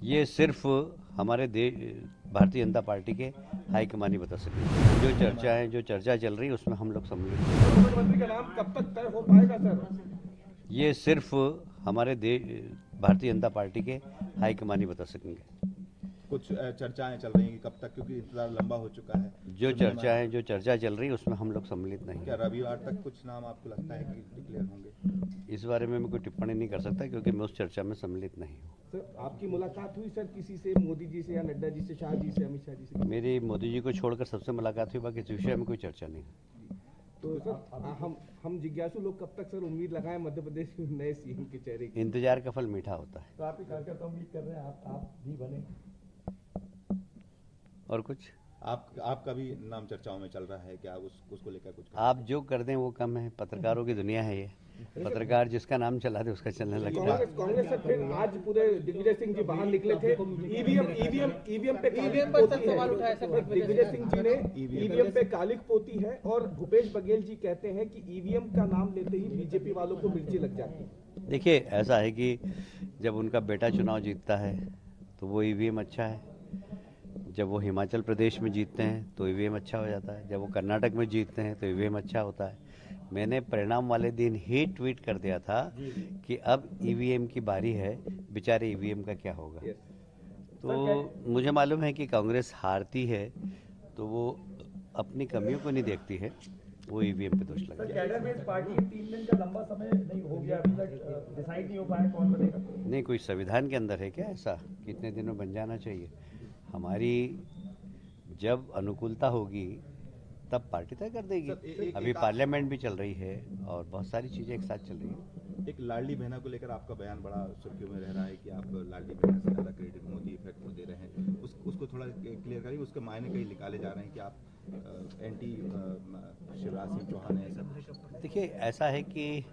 ये सिर्फ हमारे भारतीय जनता पार्टी के हाईकमान ही बता सकते। जो चर्चा चल रही है उसमें हम लोग सम्मिलित हैं। मुख्यमंत्री का नाम कब तक तय हो पाएगा सर? ये सिर्फ हमारे भारतीय जनता पार्टी के हाईकमान ही बता सकेंगे। कुछ चर्चाएं चल रही हैं कि कब तक, क्योंकि इंतजार लंबा हो चुका है। जो चर्चा चल रही है उसमें हम लोग सम्मिलित नहीं। क्या रविवार तक कुछ नाम आपको लगता है कि डिक्लेयर होंगे? इस बारे में मैं कोई टिप्पणी नहीं कर सकता क्योंकि मैं उस चर्चा में सम्मिलित नहीं हूँ। सर, आपकी मुलाकात हुई सर किसी से, मोदी जी से या नड्डा जी से, शाह जी से, अमित शाह जी से? मेरी मोदी जी को छोड़कर सबसे मुलाकात हुई, बाकी इस विषय में कोई चर्चा नहीं है। तो सर हम जिज्ञासु लोग कब तक सर उम्मीद लगाएं मध्य प्रदेश के नए सीएम के चेहरे की? इंतजार का फल मीठा होता है। तो आप ही कार्यकर्ता उम्मीद कर रहे हैं आप भी बने? और कुछ आपका भी नाम चर्चाओं में चल रहा है, क्या उसको लेकर कुछ? आप जो कर दें वो कम है। पत्रकारों की दुनिया है ये। पत्रकार जिसका नाम चला दे उसका चलने लगता है। कांग्रेस से फिर आज पूरे दिग्विजय सिंह जी बाहर निकले थे। ईवीएम पे सवाल उठाया सर। दिग्विजय सिंह जी ने ईवीएम पे कालिख पोती है और भूपेश बघेल जी कहते हैं कि ईवीएम का नाम लेते ही बीजेपी वालों को मिर्ची लग जाती है। देखिए, ऐसा है कि जब उनका बेटा चुनाव जीतता है तो वो ईवीएम अच्छा है। जब वो हिमाचल प्रदेश में जीतते हैं तो ईवीएम अच्छा हो जाता है। जब वो कर्नाटक में जीतते हैं तो ईवीएम अच्छा होता है। मैंने परिणाम वाले दिन ही ट्वीट कर दिया था कि अब ईवीएम की बारी है, बेचारे ईवीएम का क्या होगा। तो मुझे मालूम है कि कांग्रेस हारती है तो वो अपनी कमियों को नहीं देखती है, वो ईवीएम पे दोष लगाती है। कैडर में इस पार्टी 3 दिन का लंबा समय नहीं हो गया, अभी तक डिसाइड नहीं हो पाया कौन बनेगा? नहीं, कोई संविधान के अंदर है क्या ऐसा कितने दिनों में बन जाना चाहिए? हमारी जब अनुकूलता होगी तब पार्टी तय कर देगी। अभी पार्लियामेंट भी चल रही है और बहुत सारी चीजें एक साथ चल रही है। एक लाडली बहना को लेकर आपका बयान बड़ा सुर्खियों में रह रहा है कि आप लाडली बहना से ज्यादा क्रेडिट मोदी इफेक्ट को दे रहे हैं। उसको थोड़ा क्लियर करिए। उसके मायने कहीं निकाले जा रहे हैं कि आप एंटी शिवराज सिंह चौहान है सब। देखिए, ऐसा है कि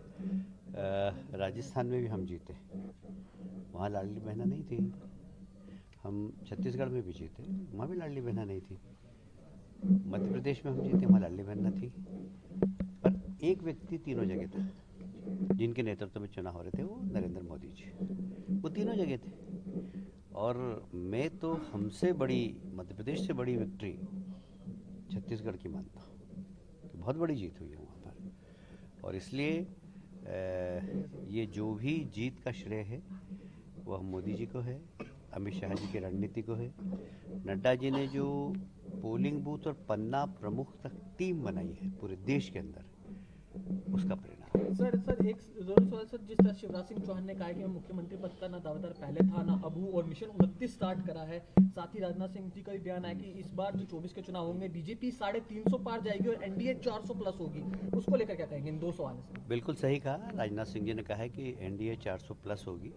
राजस्थान में भी हम जीते, वहाँ लाडली बहना नहीं थी। हम छत्तीसगढ़ में भी जीते, वहाँ भी लाडली बहना नहीं थी। मध्य प्रदेश में हम जीते, वहाँ लाडली बहना थी। पर एक व्यक्ति तीनों जगह था जिनके नेतृत्व में चुनाव हो रहे थे, वो नरेंद्र मोदी जी। वो तीनों जगह थे और मैं तो हमसे बड़ी, मध्य प्रदेश से बड़ी विक्ट्री छत्तीसगढ़ की मानता हूँ कि बहुत बड़ी जीत हुई है वहाँ पर। और इसलिए ये जो भी जीत का श्रेय है वह मोदी जी को है, अमित शाह जी की रणनीति को है। नड्डा जी ने जो पोलिंग बूथ और पन्ना प्रमुख तक टीम बनाई है पूरे देश के अंदर, उसका परिणाम। सर एक जरूरी सवाल सर, जिस तरह शिवराज सिंह चौहान ने कहा है कि मुख्यमंत्री पद का ना दावेदार पहले था ना अबू, और मिशन 29 स्टार्ट करा है। साथ ही राजनाथ सिंह जी का भी बयान है कि इस बार जो 24 के चुनाव होंगे बीजेपी 350 पार जाएगी और एनडीए 400 प्लस होगी। उसको लेकर क्या कहेंगे इन दो सवाल से? बिल्कुल सही कहा। राजनाथ सिंह जी ने कहा है कि एनडीए 400 प्लस होगी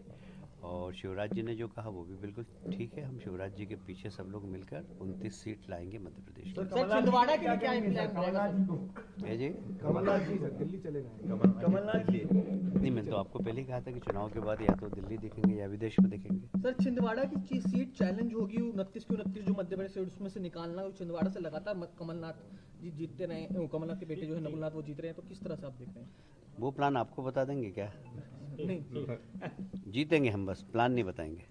और शिवराज जी ने जो कहा वो भी बिल्कुल ठीक है। हम शिवराज जी के पीछे सब लोग मिलकर 29 सीट लाएंगे मध्य प्रदेश की। सर छिंदवाड़ा के लिए क्या प्लान रहेगा जी? कमलनाथ जी दिल्ली चले गए। कमलनाथ जी नहीं, मैंने तो आपको पहले ही कहा था कि चुनाव के बाद या तो दिल्ली दिखेंगे या विदेश में दिखेंगे। सर छिंदवाड़ा की सीट चैलेंज होगी 29 की 29 जो मध्य प्रदेश सीट उसमें से निकालना। छिंदवाड़ा से लगातार कमलनाथ जी जीतते रहे, कमलनाथ के बेटे जो है नकुलनाथ वो जीत रहे हैं, तो किस तरह से आप देख रहे हैं? वो प्लान आपको बता देंगे क्या? नहीं जीतेंगे हम, बस प्लान नहीं बताएंगे।